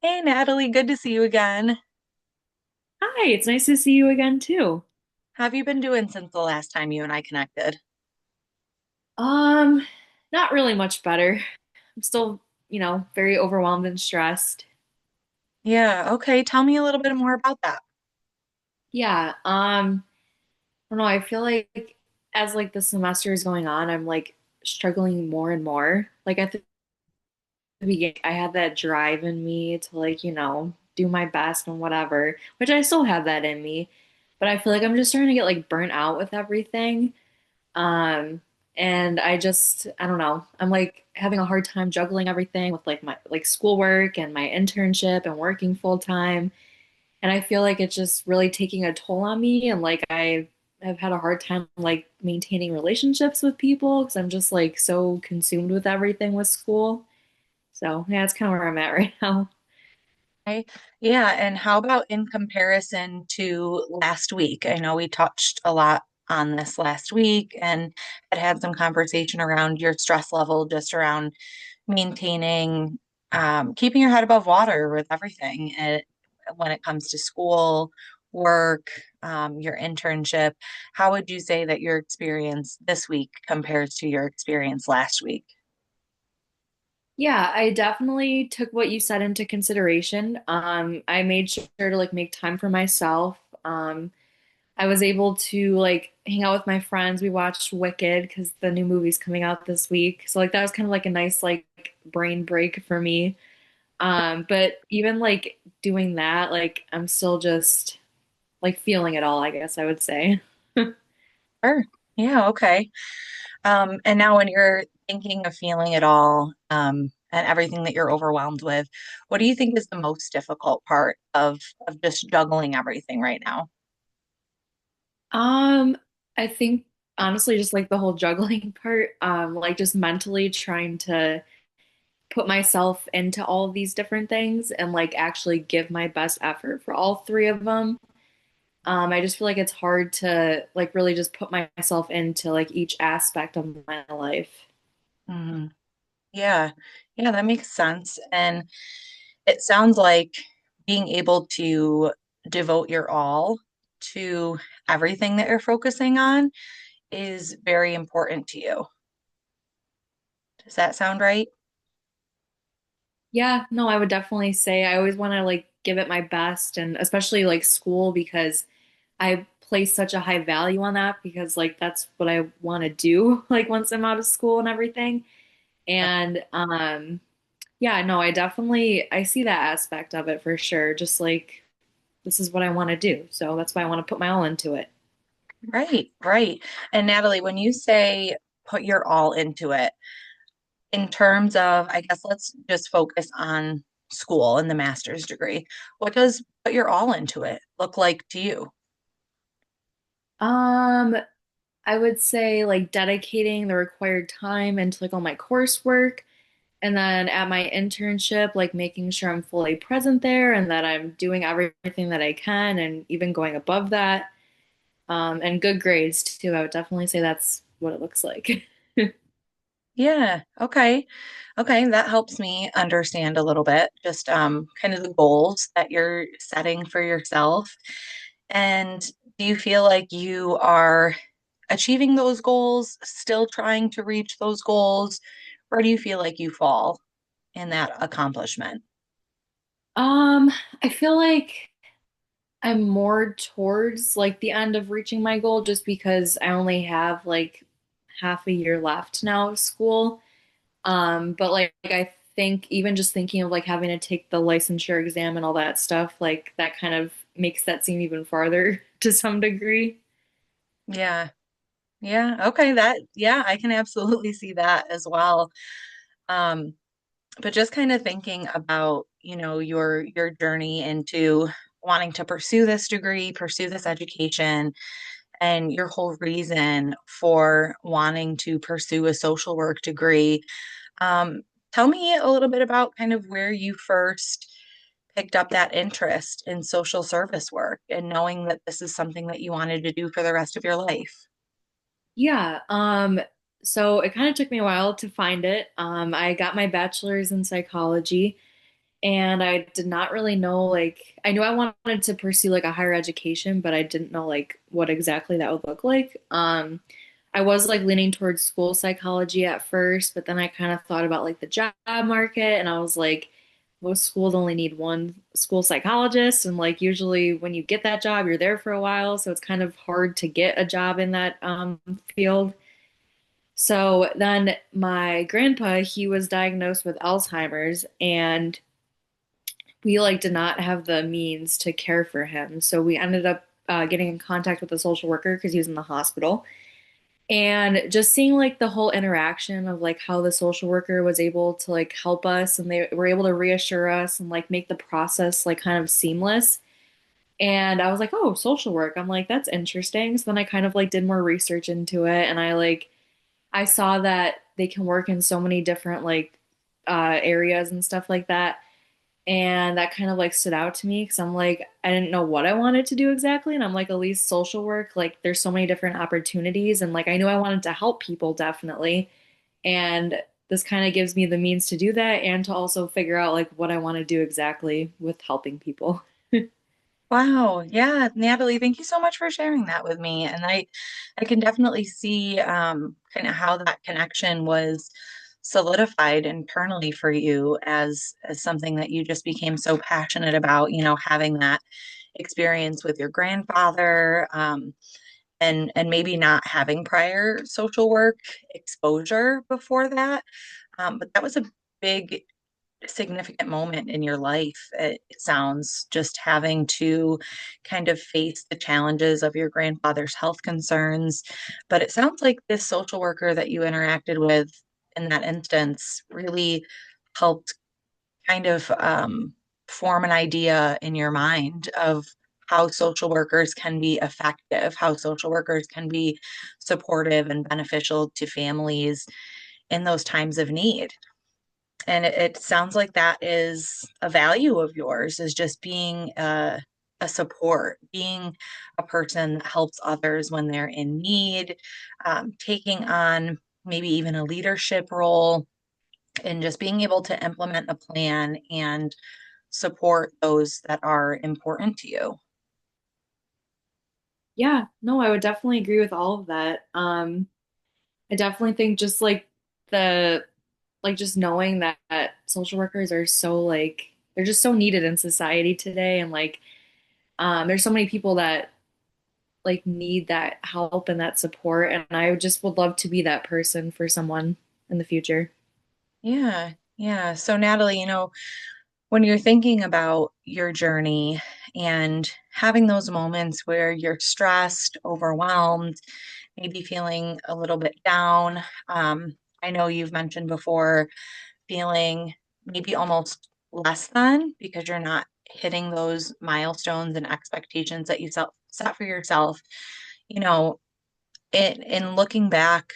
Hey Natalie, good to see you again. Hi, it's nice to see you again too. How have you been doing since the last time you and I connected? Um, Not really much better. I'm still, very overwhelmed and stressed. Yeah, okay. Tell me a little bit more about that. Yeah, I don't know, I feel like as like the semester is going on, I'm like struggling more and more. Like at the beginning, I had that drive in me to like, do my best and whatever, which I still have that in me. But I feel like I'm just starting to get like burnt out with everything. Um, and I don't know. I'm like having a hard time juggling everything with like my like schoolwork and my internship and working full time. And I feel like it's just really taking a toll on me. And like I have had a hard time like maintaining relationships with people because I'm just like so consumed with everything with school. So yeah, that's kind of where I'm at right now. Okay. Yeah, and how about in comparison to last week? I know we touched a lot on this last week and had some conversation around your stress level, just around maintaining, keeping your head above water with everything when it comes to school, work, your internship. How would you say that your experience this week compares to your experience last week? Yeah, I definitely took what you said into consideration. I made sure to like make time for myself. I was able to like hang out with my friends. We watched Wicked because the new movie's coming out this week. So like that was kind of like a nice like brain break for me. But even like doing that, like I'm still just like feeling it all, I guess I would say. Sure. Yeah, okay. And now when you're thinking of feeling it all, and everything that you're overwhelmed with, what do you think is the most difficult part of just juggling everything right now? Um, I think honestly just like the whole juggling part, like just mentally trying to put myself into all of these different things and like actually give my best effort for all three of them. I just feel like it's hard to like really just put myself into like each aspect of my life. Mhm. Yeah, yeah, that makes sense. And it sounds like being able to devote your all to everything that you're focusing on is very important to you. Does that sound right? Yeah, no, I would definitely say I always want to like give it my best and especially like school because I place such a high value on that because like that's what I want to do like once I'm out of school and everything. And yeah, no, I see that aspect of it for sure. Just like this is what I want to do. So that's why I want to put my all into it. Right, right. And Natalie, when you say put your all into it, in terms of, I guess let's just focus on school and the master's degree. What does put your all into it look like to you? Um, I would say like dedicating the required time into like all my coursework and then at my internship, like making sure I'm fully present there and that I'm doing everything that I can and even going above that. And good grades too. I would definitely say that's what it looks like. Yeah, okay. Okay, that helps me understand a little bit, just kind of the goals that you're setting for yourself. And do you feel like you are achieving those goals, still trying to reach those goals, or do you feel like you fall in that accomplishment? Um, I feel like I'm more towards like the end of reaching my goal just because I only have like half a year left now of school. But like I think even just thinking of like having to take the licensure exam and all that stuff, like that kind of makes that seem even farther to some degree. Yeah. Yeah, okay, yeah, I can absolutely see that as well. Um, but just kind of thinking about, your journey into wanting to pursue this degree, pursue this education, and your whole reason for wanting to pursue a social work degree. Um, Tell me a little bit about kind of where you first picked up that interest in social service work and knowing that this is something that you wanted to do for the rest of your life. Yeah, so it kind of took me a while to find it. I got my bachelor's in psychology and I did not really know like I knew I wanted to pursue like a higher education, but I didn't know like what exactly that would look like. I was like leaning towards school psychology at first, but then I kind of thought about like the job market and I was like, most schools only need one school psychologist. And like usually when you get that job, you're there for a while. So it's kind of hard to get a job in that field. So then my grandpa, he was diagnosed with Alzheimer's and we like did not have the means to care for him. So we ended up getting in contact with a social worker because he was in the hospital. And just seeing like the whole interaction of like how the social worker was able to like help us and they were able to reassure us and like make the process like kind of seamless. And I was like, oh, social work. I'm like, that's interesting. So then I kind of like did more research into it and I saw that they can work in so many different like areas and stuff like that. And that kind of like stood out to me because I'm like, I didn't know what I wanted to do exactly. And I'm like, at least social work, like there's so many different opportunities. And like I knew I wanted to help people definitely. And this kind of gives me the means to do that and to also figure out like what I want to do exactly with helping people. Wow. Yeah, Natalie, thank you so much for sharing that with me. And I can definitely see kind of how that connection was solidified internally for you as something that you just became so passionate about, having that experience with your grandfather, and maybe not having prior social work exposure before that. But that was a big significant moment in your life. It sounds just having to kind of face the challenges of your grandfather's health concerns. But it sounds like this social worker that you interacted with in that instance really helped kind of form an idea in your mind of how social workers can be effective, how social workers can be supportive and beneficial to families in those times of need. And it sounds like that is a value of yours, is just being a support, being a person that helps others when they're in need, taking on maybe even a leadership role, and just being able to implement a plan and support those that are important to you. Yeah, no, I would definitely agree with all of that. I definitely think just like the like just knowing that social workers are so like they're just so needed in society today and like there's so many people that like need that help and that support and I just would love to be that person for someone in the future. Yeah, yeah. So, Natalie, when you're thinking about your journey and having those moments where you're stressed, overwhelmed, maybe feeling a little bit down, I know you've mentioned before feeling maybe almost less than because you're not hitting those milestones and expectations that you set for yourself. You know, in looking back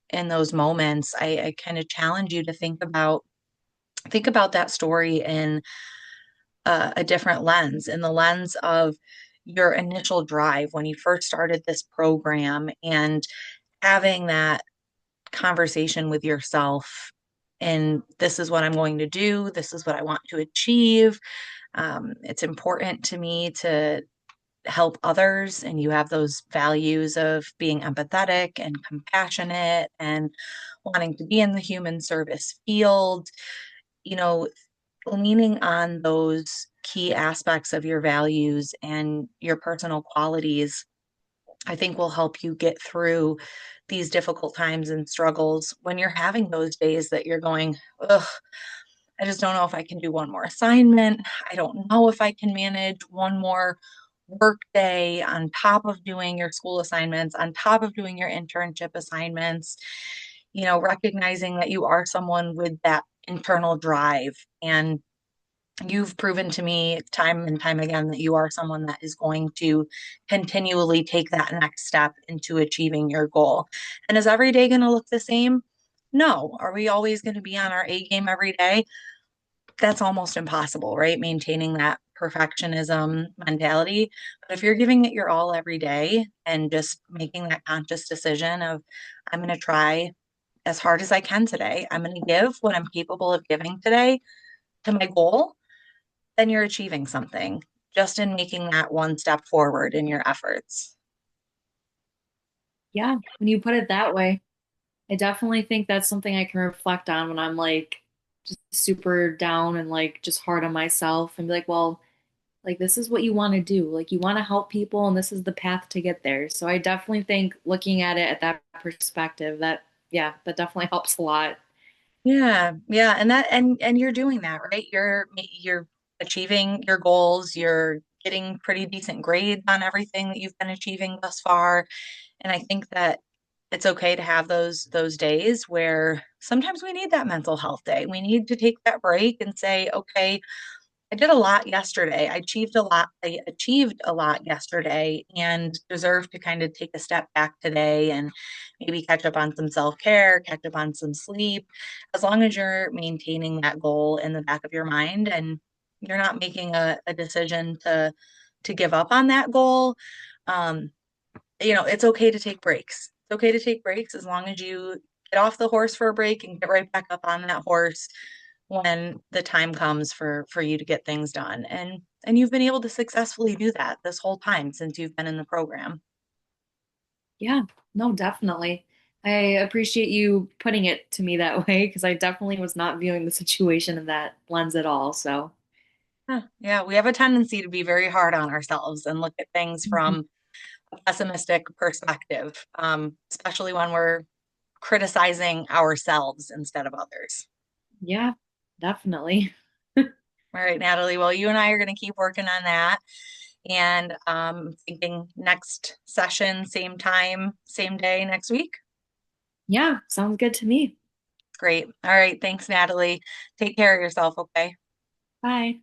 in those moments, I kind of challenge you to think about that story in a different lens, in the lens of your initial drive when you first started this program and having that conversation with yourself. And this is what I'm going to do. This is what I want to achieve. It's important to me to help others. And you have those values of being empathetic and compassionate and wanting to be in the human service field. You know, leaning on those key aspects of your values and your personal qualities, I think will help you get through these difficult times and struggles when you're having those days that you're going, ugh, I just don't know if I can do one more assignment. I don't know if I can manage one more work day on top of doing your school assignments, on top of doing your internship assignments, recognizing that you are someone with that internal drive. And you've proven to me time and time again that you are someone that is going to continually take that next step into achieving your goal. And is every day going to look the same? No. Are we always going to be on our A game every day? That's almost impossible, right? Maintaining that perfectionism mentality. But if you're giving it your all every day and just making that conscious decision of, I'm going to try as hard as I can today, I'm going to give what I'm capable of giving today to my goal, then you're achieving something just in making that one step forward in your efforts. Yeah, when you put it that way, I definitely think that's something I can reflect on when I'm like just super down and like just hard on myself and be like, well, like this is what you want to do. Like you want to help people and this is the path to get there. So I definitely think looking at it at that perspective, that yeah, that definitely helps a lot. Yeah, yeah, and and you're doing that, right? You're achieving your goals, you're getting pretty decent grades on everything that you've been achieving thus far. And I think that it's okay to have those days where sometimes we need that mental health day. We need to take that break and say, okay, I did a lot yesterday. I achieved a lot. I achieved a lot yesterday and deserve to kind of take a step back today and maybe catch up on some self-care, catch up on some sleep, as long as you're maintaining that goal in the back of your mind and you're not making a decision to give up on that goal. Um, it's okay to take breaks. It's okay to take breaks as long as you get off the horse for a break and get right back up on that horse when the time comes for you to get things done. And you've been able to successfully do that this whole time since you've been in the program. Yeah, no, definitely. I appreciate you putting it to me that way because I definitely was not viewing the situation in that lens at all. So, Huh. Yeah, we have a tendency to be very hard on ourselves and look at things mhm. from a pessimistic perspective, especially when we're criticizing ourselves instead of others. Yeah, definitely. All right, Natalie. Well, you and I are going to keep working on that. And thinking next session, same time, same day next week. Yeah, sounds good to me. Great. All right. Thanks, Natalie. Take care of yourself. Okay. Bye.